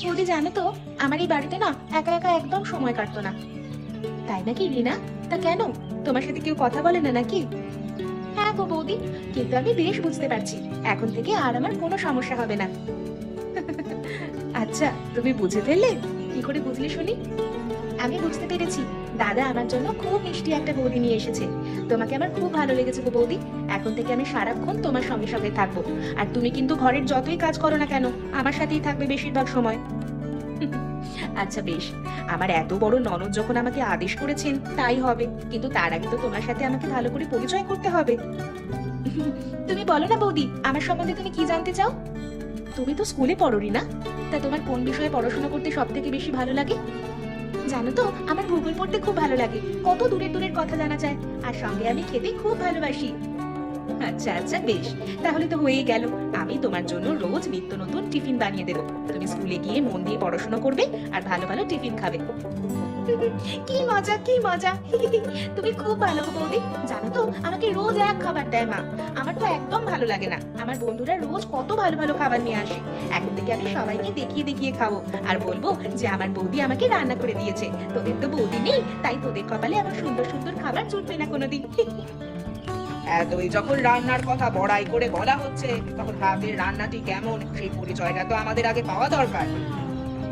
বৌদি জানো তো, আমার এই বাড়িতে না একা একা একদম সময় কাটতো না। তাই নাকি রিনা? তা কেন, তোমার সাথে কেউ কথা বলে না নাকি? হ্যাঁ গো বৌদি, কিন্তু আমি বেশ বুঝতে পারছি এখন থেকে আর আমার কোনো সমস্যা হবে না। আচ্ছা, তুমি বুঝে ফেললে? কি করে বুঝলে শুনি? আমি বুঝতে পেরেছি, দাদা আমার জন্য খুব মিষ্টি একটা বৌদি নিয়ে এসেছে। তোমাকে আমার খুব ভালো লেগেছে গো বৌদি। এখন থেকে আমি সারাক্ষণ তোমার সঙ্গে সঙ্গে থাকবো। আর তুমি কিন্তু ঘরের যতই কাজ করো না কেন, আমার সাথেই থাকবে বেশিরভাগ সময়। আচ্ছা বেশ, আমার এত বড় ননদ যখন আমাকে আদেশ করেছেন তাই হবে, কিন্তু তার আগে তো তোমার সাথে আমাকে ভালো করে পরিচয় করতে হবে। তুমি বলো না বৌদি, আমার সম্বন্ধে তুমি কি জানতে চাও? তুমি তো স্কুলে পড়োনি না? তা তোমার কোন বিষয়ে পড়াশোনা করতে সব থেকে বেশি ভালো লাগে? জানো তো, আমার ভূগোল পড়তে খুব ভালো লাগে। কত দূরের দূরের কথা জানা যায়। আর সঙ্গে আমি খেতে খুব ভালোবাসি। আচ্ছা আচ্ছা বেশ, তাহলে তো হয়েই গেল। আমি তোমার জন্য রোজ নিত্য নতুন টিফিন বানিয়ে দেবো। তুমি স্কুলে গিয়ে মন দিয়ে পড়াশোনা করবে আর ভালো ভালো টিফিন খাবে। কি মজা কি মজা! তুমি খুব ভালো গো বৌদি। জানো তো, আমাকে রোজ এক খাবার দেয় মা। আমার তো একদম ভালো লাগে না। আমার বন্ধুরা রোজ কত ভালো ভালো খাবার নিয়ে আসে। এখন থেকে আমি সবাইকে দেখিয়ে দেখিয়ে খাবো আর বলবো যে আমার বৌদি আমাকে রান্না করে দিয়েছে। তোদের তো বৌদি নেই, তাই তোদের কপালে আমার সুন্দর সুন্দর খাবার জুটবে না কোনোদিন। এতই যখন রান্নার কথা বড়াই করে বলা হচ্ছে, তখন হাতের রান্নাটি কেমন সেই পরিচয়টা তো আমাদের আগে পাওয়া দরকার।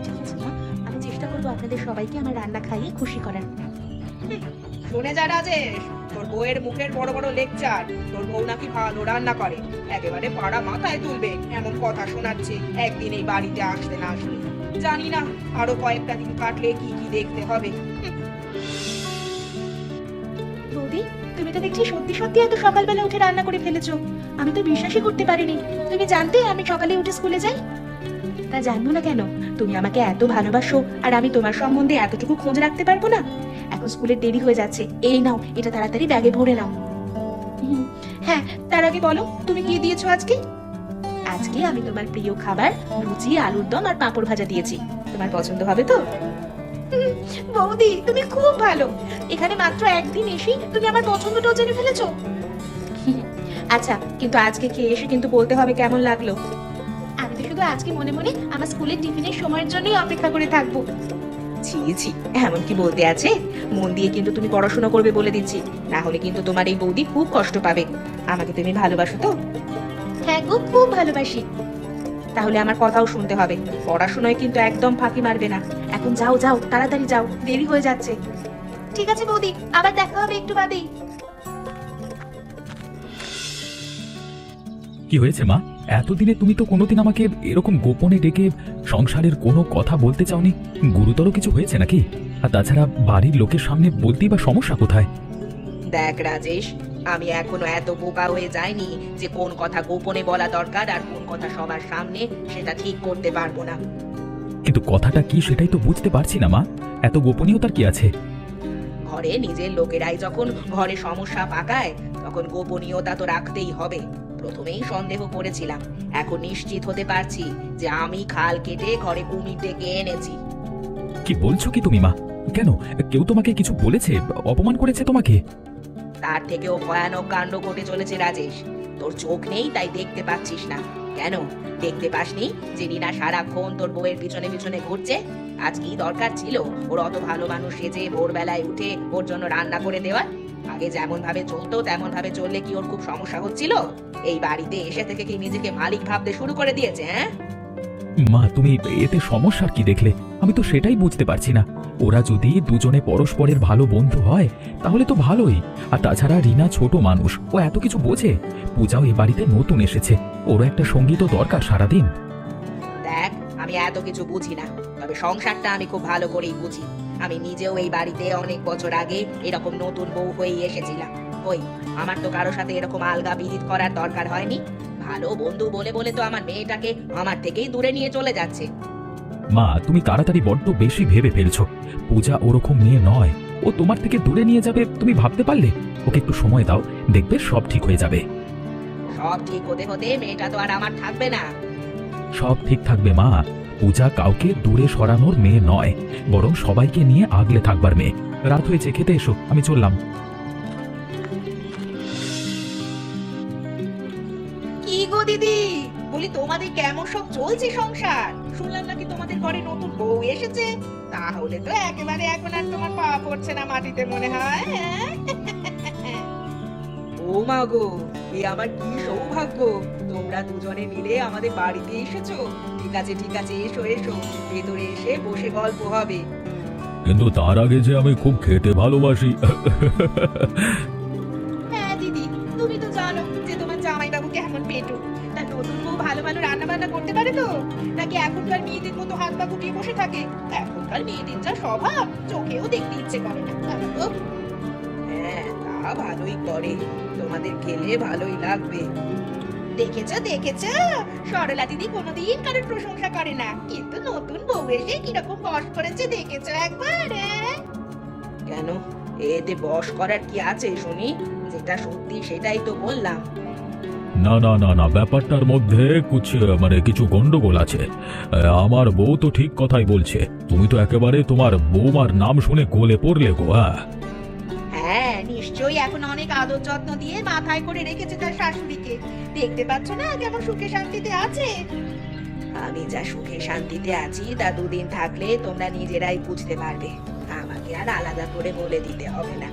ঠিক আছে মা, আমি চেষ্টা করবো আপনাদের সবাইকে আমার রান্না খাইয়ে খুশি করার। শুনে যা রাজেশ, তোর বউয়ের মুখের বড় বড় লেকচার, তোর বউ নাকি ভালো রান্না করে, একেবারে পাড়া মাথায় তুলবে এমন কথা শোনাচ্ছে একদিন এই বাড়িতে আসতে না আসলে। জানি না আরো কয়েকটা দিন কাটলে কি কি দেখতে হবে। বৌদি, তুমি তো দেখছি সত্যি সত্যি এত সকালবেলা উঠে রান্না করে ফেলেছো। আমি তো বিশ্বাসই করতে পারিনি। তুমি জানতে আমি সকালে উঠে স্কুলে যাই? তা জানবো না কেন? তুমি আমাকে এত ভালোবাসো আর আমি তোমার সম্বন্ধে এতটুকু খোঁজ রাখতে পারবো না? এখন স্কুলের দেরি হয়ে যাচ্ছে, এই নাও এটা তাড়াতাড়ি ব্যাগে ভরে নাও। হ্যাঁ, তার আগে বলো তুমি কি দিয়েছো আজকে? আজকে আমি তোমার প্রিয় খাবার লুচি, আলুর দম আর পাঁপড় ভাজা দিয়েছি। তোমার পছন্দ হবে তো? বৌদি তুমি খুব ভালো। এখানে মাত্র একদিন এসেই তুমি আমার পছন্দটাও জেনে ফেলেছো। আচ্ছা, কিন্তু আজকে খেয়ে এসে কিন্তু বলতে হবে কেমন লাগলো। আমি তো শুধু আজকে মনে মনে আমার স্কুলের টিফিনের সময়ের জন্যই অপেক্ষা করে থাকবো। ছি ছি, এমন কি বলতে আছে? মন দিয়ে কিন্তু তুমি পড়াশোনা করবে বলে দিচ্ছি, না হলে কিন্তু তোমার এই বৌদি খুব কষ্ট পাবে। আমাকে তুমি ভালোবাসো তো? হ্যাঁ গো, খুব ভালোবাসি। তাহলে আমার কথাও শুনতে হবে, পড়াশোনায় কিন্তু একদম ফাঁকি মারবে না। এখন যাও যাও, তাড়াতাড়ি যাও, দেরি হয়ে যাচ্ছে। ঠিক আছে বৌদি, আবার দেখা হবে একটু বাদেই। কি হয়েছে মা? এতদিনে তুমি তো কোনোদিন আমাকে এরকম গোপনে ডেকে সংসারের কোনো কথা বলতে চাওনি। গুরুতর কিছু হয়েছে নাকি? আর তাছাড়া বাড়ির লোকের সামনে বলতেই বা সমস্যা কোথায়? দেখ রাজেশ, আমি এখনো এত বোকা হয়ে যাইনি যে কোন কথা গোপনে বলা দরকার আর কোন কথা সবার সামনে সেটা ঠিক করতে পারবো না। কিন্তু কথাটা কি সেটাই তো বুঝতে পারছি না মা। এত গোপনীয়তার কি আছে? ঘরে নিজের লোকেরাই যখন ঘরে সমস্যা পাকায়, তখন গোপনীয়তা তো রাখতেই হবে। প্রথমেই সন্দেহ করেছিলাম, এখন নিশ্চিত হতে পারছি যে আমি খাল কেটে ঘরে কুমির ডেকে এনেছি। কি বলছো কি তুমি মা? কেন, কেউ তোমাকে কিছু বলেছে, অপমান করেছে তোমাকে? তার থেকেও ভয়ানক কাণ্ড ঘটে চলেছে রাজেশ। তোর চোখ নেই তাই দেখতে পাচ্ছিস না। কেন দেখতে পাসনি যে রিনা সারাক্ষণ তোর বউয়ের পিছনে পিছনে ঘুরছে? আজ কি দরকার ছিল ওর অত ভালো মানুষ সেজে ভোরবেলায় উঠে ওর জন্য রান্না করে দেওয়ার? আগে যেমন ভাবে চলতো তেমন ভাবে চললে কি ওর খুব সমস্যা হচ্ছিল? এই বাড়িতে এসে থেকে কি নিজেকে মালিক ভাবতে শুরু করে দিয়েছে? হ্যাঁ মা, তুমি এতে সমস্যার কি দেখলে? আমি তো সেটাই বুঝতে পারছি না। ওরা যদি দুজনে পরস্পরের ভালো বন্ধু হয় তাহলে তো ভালোই। আর তাছাড়া রিনা ছোট মানুষ, ও এত কিছু বোঝে? পূজাও এ বাড়িতে নতুন এসেছে, ওরও একটা সঙ্গী তো দরকার সারাদিন। দেখ, আমি এত কিছু বুঝি না, তবে সংসারটা আমি খুব ভালো করেই বুঝি। আমি নিজেও এই বাড়িতে অনেক বছর আগে এরকম নতুন বউ হয়েই এসেছিলাম। ওই, আমার তো কারোর সাথে এরকম আলগা বিহিত করার দরকার হয়নি। ভালো বন্ধু বলে বলে তো আমার মেয়েটাকে আমার থেকেই দূরে নিয়ে চলে যাচ্ছে। মা, তুমি তাড়াতাড়ি বড্ড বেশি ভেবে ফেলছো। পূজা ওরকম মেয়ে নয়, ও তোমার থেকে দূরে নিয়ে যাবে তুমি ভাবতে পারলে? ওকে একটু সময় দাও, দেখবে সব ঠিক হয়ে যাবে। সব ঠিক হতে হতে মেয়েটা তো আর আমার থাকবে না। সব ঠিক থাকবে মা। পূজা কাউকে দূরে সরানোর মেয়ে নয়, বরং সবাইকে নিয়ে আগলে থাকবার মেয়ে। রাত হয়েছে, খেতে এসো, আমি চললাম। কি গো দিদি, বলি তোমাদের কেমন সব চলছে সংসার? শুনলাম নাকি তোমাদের ঘরে নতুন বউ এসেছে। তাহলে তো একেবারে এখন আর তোমার পা পড়ছে না মাটিতে মনে হয়, হ্যাঁ? ও মা গো, এ আমার কি সৌভাগ্য! তোমরা দুজনে মিলে আমাদের বাড়িতে এসেছো। ঠিক আছে ঠিক আছে, এসো এসো, ভেতরে এসে বসে গল্প হবে। কিন্তু তার আগে যে আমি খুব খেতে ভালোবাসি। হ্যাঁ দিদি, তুমি তো জানো যে তোমার জামাইবাবু কেমন পেটু। তা নতুন বউ ভালো ভালো রান্না বান্না করতে পারে তো, নাকি এখনকার মেয়েদের মতো হাত পা গুটিয়ে বসে থাকে? এখনকার মেয়েদের যা স্বভাব, চোখেও দেখতে ইচ্ছে করে না। জানো তো? হ্যাঁ, তা ভালোই করে, তোমাদের খেলে ভালোই লাগবে। দেখেছো দেখেছো, সরলা দিদি কোনোদিন কারোর প্রশংসা করে না, কিন্তু নতুন বউ এসে কিরকম বস করেছে দেখেছো একবার? কেন, এতে বশ করার কি আছে শুনি? যেটা সত্যি সেটাই তো বললাম। না না না না, ব্যাপারটার মধ্যে কিছু গন্ডগোল আছে। আমার বউ তো ঠিক কথাই বলছে। তুমি তো একেবারে তোমার বৌমার নাম শুনে গলে পড়লে গো। হ্যাঁ নিশ্চয়ই এখন অনেক আদর যত্ন দিয়ে মাথায় করে রেখেছে তার শাশুড়িকে। দেখতে পাচ্ছ না কেমন সুখে শান্তিতে আছে? আমি যা সুখে শান্তিতে আছি তা দুদিন থাকলে তোমরা নিজেরাই বুঝতে পারবে। আমাকে আর আলাদা করে বলে দিতে হবে না।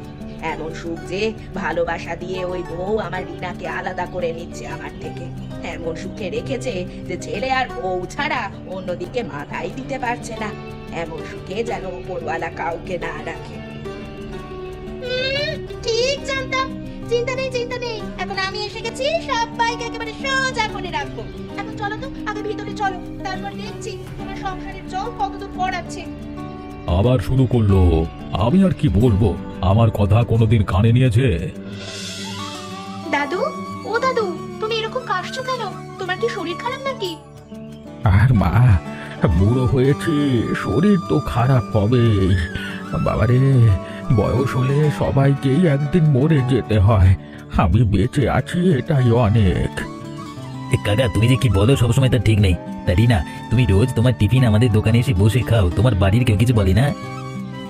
এমন সুখ যে ভালোবাসা দিয়ে ওই বউ আমার রিনাকে আলাদা করে নিচ্ছে আমার থেকে। এমন সুখে রেখেছে যে ছেলে আর বউ ছাড়া অন্যদিকে মাথাই দিতে পারছে না। এমন সুখে যেন উপরওয়ালা কাউকে না রাখে। ঠিক জানতাম। চিন্তা নেই চিন্তা নেই, এখন আমি এসে গেছি, সবাইকে একেবারে সোজা করে রাখবো। এখন চলো তো আগে ভিতরে চলো, তারপর দেখছি তোমার সংসারের জল কতদূর পড়াচ্ছে। আবার শুরু করলো। আমি আর কি বলবো, আমার কথা কোনোদিন কানে নিয়েছে? দাদু, ও দাদু, তুমি এরকম কাশছো কেন? তোমার কি শরীর খারাপ নাকি? আর মা, বুড়ো হয়েছি, শরীর তো খারাপ হবেই। বাবারে, বয়স হলে সবাইকেই একদিন মরে যেতে হয়। আমি বেঁচে আছি এটাই অনেক। কাকা, তুমি যে কি বলো সবসময় তা ঠিক নেই। তা রিনা, তুমি রোজ তোমার টিফিন আমাদের দোকানে এসে বসে খাও, তোমার বাড়ির কেউ কিছু বলে না?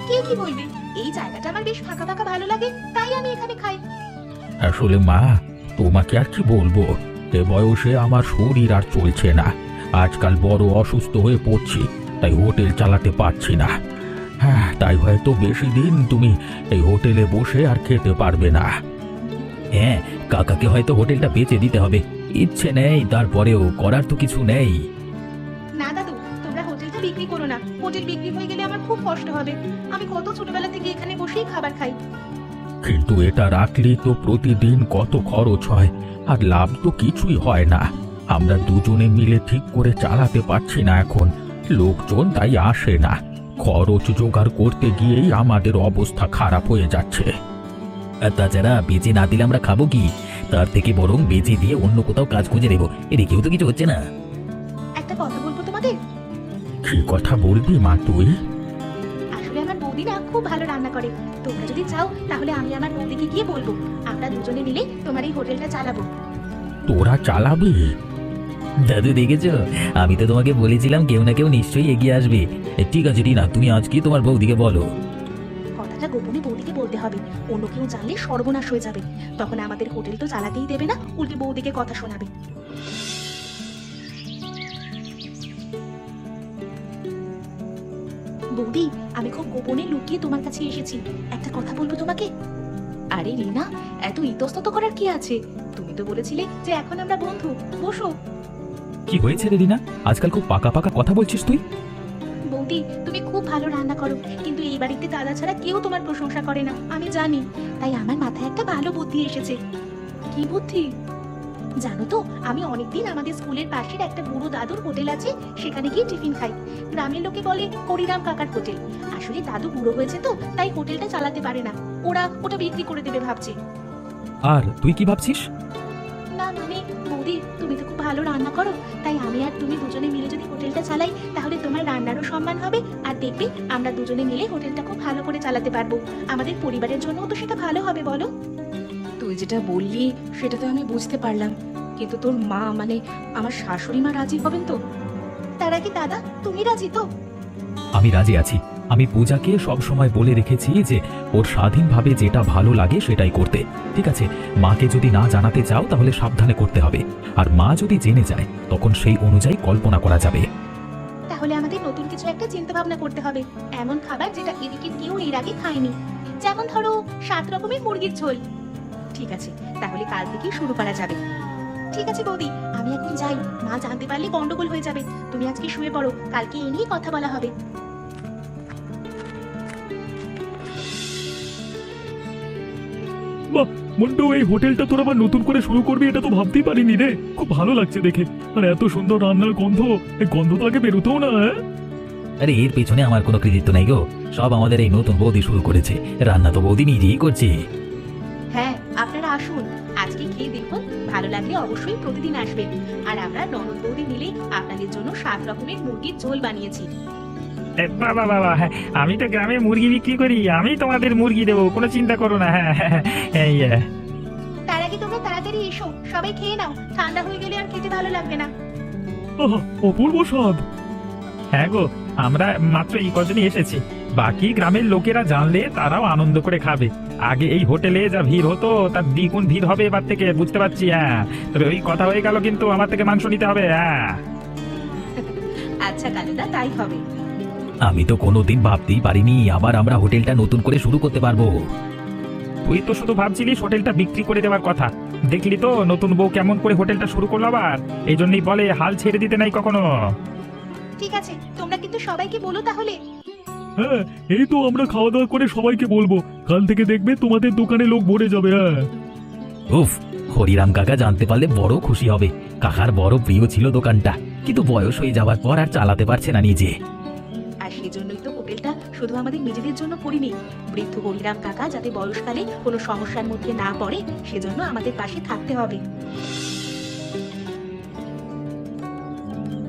কে কি বলবে? এই জায়গাটা আমার বেশ ফাঁকা ফাঁকা ভালো লাগে, তাই আমি এখানে খাই। আসলে মা, তোমাকে আর কি বলবো, এ বয়সে আমার শরীর আর চলছে না। আজকাল বড় অসুস্থ হয়ে পড়ছি, তাই হোটেল চালাতে পারছি না। হ্যাঁ, তাই হয়তো বেশি দিন তুমি এই হোটেলে বসে আর খেতে পারবে না। হ্যাঁ, কাকাকে হয়তো হোটেলটা বেচে দিতে হবে। ইচ্ছে নেই, তারপরেও করার তো কিছু নেই। না দাদু, তোমরা হোটেলটা বিক্রি করো না। হোটেল বিক্রি হয়ে গেলে আমার খুব কষ্ট হবে। আমি কত ছোটবেলা থেকে এখানে বসেই খাবার খাই। কিন্তু এটা রাখলে তো প্রতিদিন কত খরচ হয়, আর লাভ তো কিছুই হয় না। আমরা দুজনে মিলে ঠিক করে চালাতে পারছি না এখন। লোকজন তাই আসে না। খরচ জোগাড় করতে গিয়েই আমাদের অবস্থা খারাপ হয়ে যাচ্ছে। আর তাছাড়া বেচে না দিলে আমরা খাবো কি? তার থেকে বরং বেচে দিয়ে অন্য কোথাও কাজ খুঁজে নেবো। এদিকেও তো কিছু হচ্ছে না। একটা কথা বলবো তোমাদের? কি কথা বলবি মা তুই? আসলে আমার বৌদি না খুব ভালো রান্না করে। তোমরা যদি চাও তাহলে আমি আমার বৌদিকে গিয়ে বলবো, আমরা দুজনে মিলে তোমার এই হোটেলটা চালাবো। তোরা চালাবি? দাদু, দেখেছো, আমি তো তোমাকে বলেছিলাম কেউ না কেউ নিশ্চয়ই এগিয়ে আসবে। ঠিক আছে রিনা, তুমি আজকে তোমার বৌদিকে বলো। কথাটা গোপনে বৌদিকে বলতে হবে, অন্য কেউ জানলে সর্বনাশ হয়ে যাবে। তখন আমাদের হোটেল তো চালাতেই দেবে না, উল্টে বৌদিকে কথা শোনাবে। বৌদি, আমি খুব গোপনে লুকিয়ে তোমার কাছে এসেছি। একটা কথা বলবো তোমাকে? আরে রিনা, এত ইতস্তত করার কি আছে? তুমি তো বলেছিলে যে এখন আমরা বন্ধু। বসো। কি হয়েছে রে রিনা, আজকাল খুব পাকা পাকা কথা বলছিস তুই? বৌদি, তুমি খুব ভালো রান্না করো, কিন্তু এই বাড়িতে দাদা ছাড়া কেউ তোমার প্রশংসা করে না, আমি জানি। তাই আমার মাথায় একটা ভালো বুদ্ধি এসেছে। কি বুদ্ধি? জানো তো, আমি অনেকদিন আমাদের স্কুলের পাশের একটা বুড়ো দাদুর হোটেল আছে, সেখানে গিয়ে টিফিন খাই। গ্রামের লোকে বলে হরিরাম কাকার হোটেল। আসলে দাদু বুড়ো হয়েছে তো, তাই হোটেলটা চালাতে পারে না। ওটা বিক্রি করে দেবে ভাবছে। আর তুই কি ভাবছিস? না মানে বৌদি, তুমি তো খুব ভালো রান্না করো, তাই আমি আর তুমি দুজনে মিলে যদি হোটেলটা চালাই তাহলে তোমার রান্নারও সম্মান হবে, আর দেখবে আমরা দুজনে মিলে হোটেলটা খুব ভালো করে চালাতে পারবো। আমাদের পরিবারের জন্যও তো সেটা ভালো হবে, বলো? তুই যেটা বললি সেটা তো আমি বুঝতে পারলাম, কিন্তু তোর মা মানে আমার শাশুড়ি মা রাজি হবেন তো? তার আগে দাদা, তুমি রাজি তো? আমি রাজি আছি। আমি পূজাকে সব সময় বলে রেখেছি যে ওর স্বাধীনভাবে যেটা ভালো লাগে সেটাই করতে। ঠিক আছে, মাকে যদি না জানাতে চাও তাহলে সাবধানে করতে হবে। আর মা যদি জেনে যায় তখন সেই অনুযায়ী কল্পনা করা যাবে। তাহলে আমাদের নতুন কিছু একটা চিন্তা ভাবনা করতে হবে, এমন খাবার যেটা এদিকে কেউ এর আগে খায়নি। যেমন ধরো 7 রকমের মুরগির ঝোল। ঠিক আছে, তাহলে কাল থেকেই শুরু করা যাবে। ঠিক আছে বৌদি, আমি এখন যাই, মা জানতে পারলে গন্ডগোল হয়ে যাবে। তুমি আজকে শুয়ে পড়ো, কালকে এই নিয়ে কথা বলা হবে। মন্টু, এই হোটেলটা তোর আবার নতুন করে শুরু করবি এটা তো ভাবতেই পারিনি রে। খুব ভালো লাগছে দেখে, আর এত সুন্দর রান্নার গন্ধ, এই গন্ধ তো আগে বেরোতেও না। আরে এর পেছনে আমার কোনো কৃতিত্ব নাই গো, সব আমাদের এই নতুন বৌদি শুরু করেছে। রান্না তো বৌদি নিজেই করছে। হ্যাঁ, আপনারা আসুন, আজকে খেয়ে দেখুন, ভালো লাগলে অবশ্যই প্রতিদিন আসবেন। আর আমরা ননদ বৌদি মিলে আপনাদের জন্য 7 রকমের মুরগির ঝোল বানিয়েছি। বাবা বাবা, হ্যাঁ আমি তো গ্রামে মুরগি বিক্রি করি, আমি তোমাদের মুরগি দেবো, কোনো চিন্তা করো না। হ্যাঁ হ্যাঁ এই তার আগে তোমরা তাড়াতাড়ি এসো, সবাই খেয়ে নাও, ঠান্ডা হয়ে গেলে আর খেতে ভালো লাগবে না। অপূর্ব স্বাদ। হ্যাঁ গো, আমরা মাত্র এই কজনই এসেছি, বাকি গ্রামের লোকেরা জানলে তারাও আনন্দ করে খাবে। আগে এই হোটেলে যা ভিড় হতো তার দ্বিগুণ ভিড় হবে এবার থেকে, বুঝতে পারছি। হ্যাঁ তবে ওই কথা হয়ে গেল, কিন্তু আমার থেকে মাংস নিতে হবে। হ্যাঁ আচ্ছা কালুদা, তাই হবে। আমি তো কোনোদিন ভাবতেই পারিনি আবার আমরা হোটেলটা নতুন করে শুরু করতে পারবো। তুই তো শুধু ভাবছিলিস হোটেলটা বিক্রি করে দেওয়ার কথা, দেখলি তো নতুন বউ কেমন করে হোটেলটা শুরু করলো আবার। এই জন্যই বলে হাল ছেড়ে দিতে নাই কখনো। ঠিক আছে, তোমরা কিন্তু সবাইকে বলো তাহলে। হ্যাঁ, এই তো আমরা খাওয়া দাওয়া করে সবাইকে বলবো, কাল থেকে দেখবে তোমাদের দোকানে লোক ভরে যাবে। হ্যাঁ উফ, হরিরাম কাকা জানতে পারলে বড় খুশি হবে। কাকার বড় প্রিয় ছিল দোকানটা, কিন্তু বয়স হয়ে যাওয়ার পর আর চালাতে পারছে না নিজে। আর সেজন্যই তো হোটেলটা শুধু আমাদের নিজেদের জন্য করিনি, বৃদ্ধ হরিরাম কাকা যাতে বয়সকালে কোনো সমস্যার মধ্যে না পড়ে সেজন্য আমাদের পাশে থাকতে হবে।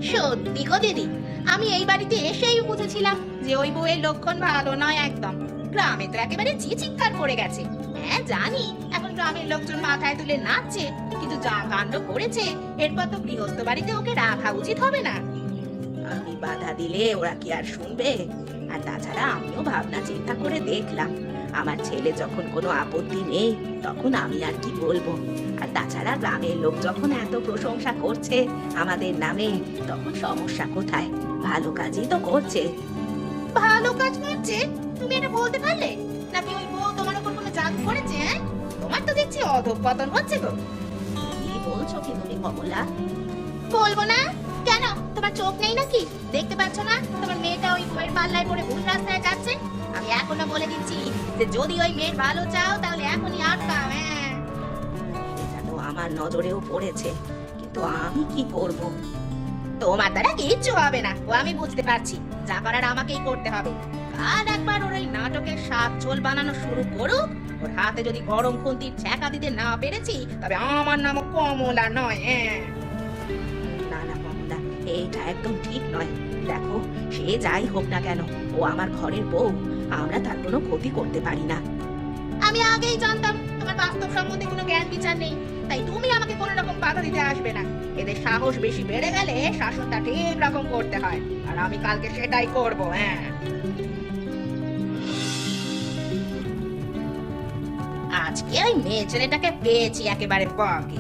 সত্যি গো দিদি, আমি এই বাড়িতে এসেই বুঝেছিলাম যে ওই বউয়ের লক্ষণ ভালো নয় একদম। গ্রামে তো একেবারে চিৎকার করে গেছে। হ্যাঁ জানি, এখন গ্রামের লোকজন মাথায় তুলে নাচছে, কিন্তু যা কাণ্ড করেছে এরপর তো গৃহস্থ বাড়িতে ওকে রাখা উচিত হবে না। আমি বাধা দিলে ওরা কি আর শুনবে? আর তাছাড়া আমিও ভাবনা চিন্তা করে দেখলাম, আমার ছেলে যখন কোনো আপত্তি নেই তখন আমি আর কি বলবো। আর তাছাড়া গ্রামের লোক যখন এত প্রশংসা করছে আমাদের নামে, তখন সমস্যা কোথায়? ভালো কাজই তো করছে। ভালো কাজ করছে? তুমি এটা বলতে পারলে? নাকি ওই বউ তোমার উপর কোনো জাদু করেছে? তোমার তো দেখছি অধঃপতন হচ্ছে গো। কি বলছো কি তুমি কমলা? বলবো না কেন? তোমার চোখ নেই নাকি? দেখতে পাচ্ছ না তোমার মেয়েটা ওই বউয়ের পাল্লায় পড়ে ভুল রাস্তায় যাচ্ছে? আমি এখনো বলে দিচ্ছি যে যদি ওই মেয়ের ভালো চাও তাহলে এখনই আটকাও। হ্যাঁ, এটা তো আমার নজরেও পড়েছে, কিন্তু আমি কি করব? তোমার দ্বারা কিচ্ছু হবে না, ও আমি বুঝতে পারছি। যা করার আমাকেই করতে হবে। কাল একবার ওর ওই নাটকের শাক ঝোল বানানো শুরু করুক। ওর হাতে যদি গরম খুন্তির ছ্যাঁকা দিতে না পেরেছি তবে আমার নামও কমলা নয়। হ্যাঁ, না না কমলা, এটা একদম ঠিক নয়। দেখো, সে যাই হোক না কেন, ও আমার ঘরের বউ, আমরা তার কোনো ক্ষতি করতে পারি না। আমি আগেই জানতাম তোমার বাস্তব সম্বন্ধে কোনো জ্ঞান বিচার নেই, তাই তুমি আমাকে কোনো রকম বাধা দিতে আসবে না। এদের সাহস বেশি বেড়ে গেলে শাসনটা ঠিক রকম করতে হয়, আর আমি কালকে সেটাই করব। হ্যাঁ, আজকে ওই মেয়ে ছেলেটাকে পেয়েছি একেবারে বাগে।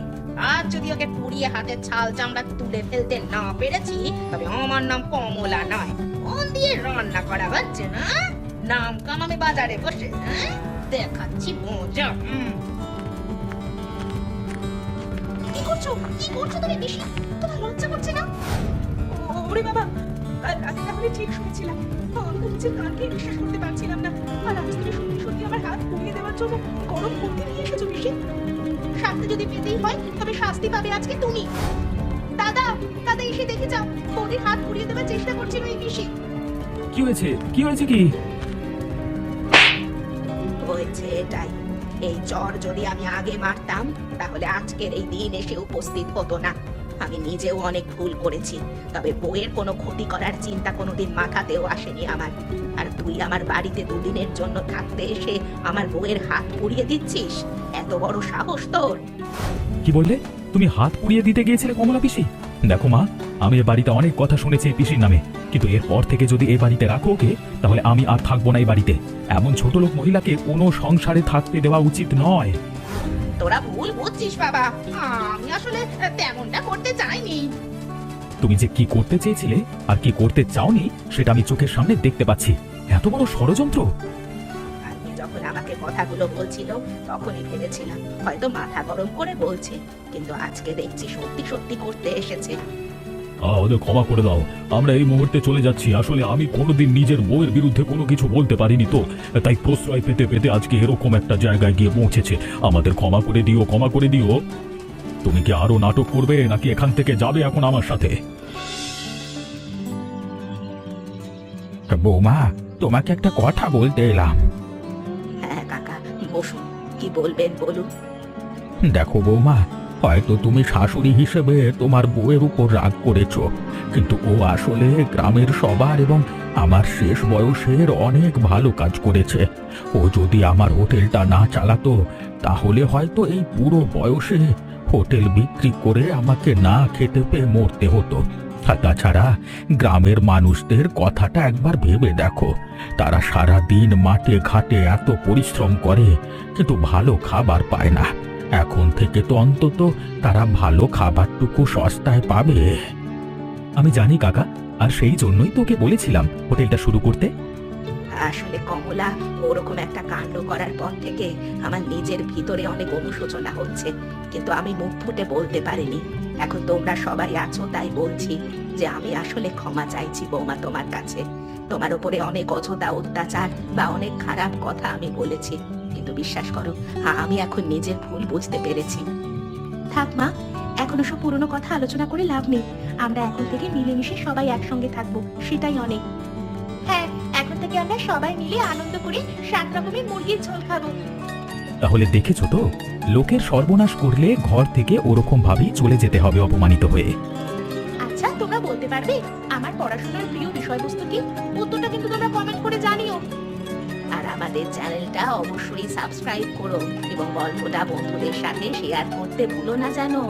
আর যদি ওকে পুড়িয়ে হাতের ছাল চামড়া তুলে ফেলতে না পেরেছি তবে আমার নাম কমলা নয়। মন দিয়ে রান্না করা হচ্ছে না, নাম কামাবে বাজারে বসে। হ্যাঁ, দেখাচ্ছি মজা। কি করছো? কি করছো তুমি পিসি? তোমার লজ্জা করছে না? ওরে বাবা, রাতে তাহলে ঠিক শুনেছিলাম। আমি তো নিজের কানকে বিশ্বাস করতে পারছিলাম না। আর আজ তুমি সত্যি সত্যি আমার হাত পুড়িয়ে দেওয়ার জন্য গরম করতে নিয়ে এসেছো পিসি। শাস্তি যদি পেতেই হয় তবে শাস্তি পাবে আজকে তুমি। দাদা, দাদা এসে দেখে যাও, বৌদির হাত পুড়িয়ে দেওয়ার চেষ্টা করছিল এই পিসি। কি হয়েছে? কি হয়েছে? কি হয়েছে এটাই, এই চর যদি আমি আগে মারতাম তাহলে আজকের এই দিন এসে উপস্থিত হতো না। আমি নিজেও অনেক ভুল করেছি, তবে বউয়ের কোনো ক্ষতি করার চিন্তা কোনোদিন মাথাতেও আসেনি আমার। আর তুই আমার বাড়িতে দুদিনের জন্য থাকতে এসে আমার বউয়ের হাত পুড়িয়ে দিচ্ছিস? এত বড় সাহস তোর? কি বললে? তুমি হাত পুড়িয়ে দিতে গিয়েছিলে কমলা পিসি? দেখো মা, আমি এ বাড়িতে অনেক কথা শুনেছি এই পিসির নামে, কিন্তু এরপর থেকে যদি এ বাড়িতে রাখো ওকে, তাহলে আমি আর থাকবো না এই বাড়িতে। এমন ছোট লোক মহিলাকে কোনো সংসারে থাকতে দেওয়া উচিত নয়। তোরা ভুল বুঝছিস বাবা, আমি আসলে তেমনটা করতে চাইনি। তুমি যে কি করতে চেয়েছিলে আর কি করতে চাওনি সেটা আমি চোখের সামনে দেখতে পাচ্ছি। এত বড় ষড়যন্ত্র! আপনি যখন আমাকে কথাগুলো বলছিল তখনই ভেবেছিলাম হয়তো মাথা গরম করে বলছে, কিন্তু আজকে দেখছি সত্যি সত্যি করতে এসেছে। ওদের ক্ষমা করে দাও, আমরা এই মুহূর্তে চলে যাচ্ছি। আসলে আমি কোনোদিন নিজের বউয়ের বিরুদ্ধে কোনো কিছু বলতে পারিনি, তো তাই প্রশ্রয় পেতে পেতে আজকে এরকম একটা জায়গায় গিয়ে পৌঁছেছে। আমাদের ক্ষমা করে দিও, ক্ষমা করে দিও। তুমি কি আরো নাটক করবে নাকি এখান থেকে যাবে এখন আমার সাথে? বৌমা, তোমাকে একটা কথা বলতে এলাম। হ্যাঁ কাকা, বসুন, কি বলবেন বলুন। দেখো বৌমা, হয়তো তুমি শাশুড়ি হিসেবে তোমার বউয়ের উপর রাগ করেছো, কিন্তু ও আসলে গ্রামের সবার এবং আমার শেষ বয়সের অনেক ভালো কাজ করেছে। ও যদি আমার হোটেলটা না চালাতো তাহলে হয়তো এই পুরো বয়সে হোটেল বিক্রি করে আমাকে না খেতে পেয়ে মরতে হতো। আর তাছাড়া গ্রামের মানুষদের কথাটা একবার ভেবে দেখো, তারা সারা দিন মাঠে ঘাটে এত পরিশ্রম করে কিন্তু ভালো খাবার পায় না। এখন থেকে তো অন্তত তারা ভালো খাবারটুকু সস্তায় পাবে। আমি জানি কাকা, আর সেই জন্যই তোকে বলেছিলাম হোটেলটা শুরু করতে। আসলে কমলা ওরকম একটা কাণ্ড করার পর থেকে আমার নিজের ভিতরে অনেক অনুশোচনা হচ্ছে, কিন্তু আমি মুখ ফুটে বলতে পারিনি। এখন তোমরা সবাই আছো তাই বলছি যে আমি আসলে ক্ষমা চাইছি বৌমা তোমার কাছে। তোমার উপরে অনেক অযথা অত্যাচার বা অনেক খারাপ কথা আমি বলেছি, কিন্তু বিশ্বাস করো আমি এখন নিজের ভুল বুঝতে পেরেছি। থাক মা, এখন ওসব পুরনো কথা আলোচনা করে লাভ নেই। আমরা এখন থেকে মিলেমিশে সবাই একসঙ্গে থাকবো, সেটাই অনেক। হ্যাঁ, এখন থেকে আমরা সবাই মিলে আনন্দ করে 7 রকমের মুরগির ঝোল খাবো। তাহলে দেখেছো তো, লোকের সর্বনাশ করলে ঘর থেকে ওরকম ভাবেই চলে যেতে হবে অপমানিত হয়ে। আচ্ছা, তোমরা বলতে পারবে আমার পড়াশোনার প্রিয় বিষয়বস্তু কি? উত্তরটা কিন্তু তোমরা কমেন্ট করে জানিও। আর আমাদের চ্যানেলটা অবশ্যই সাবস্ক্রাইব করো এবং গল্পটা বন্ধুদের সাথে শেয়ার করতে ভুলো না জানো।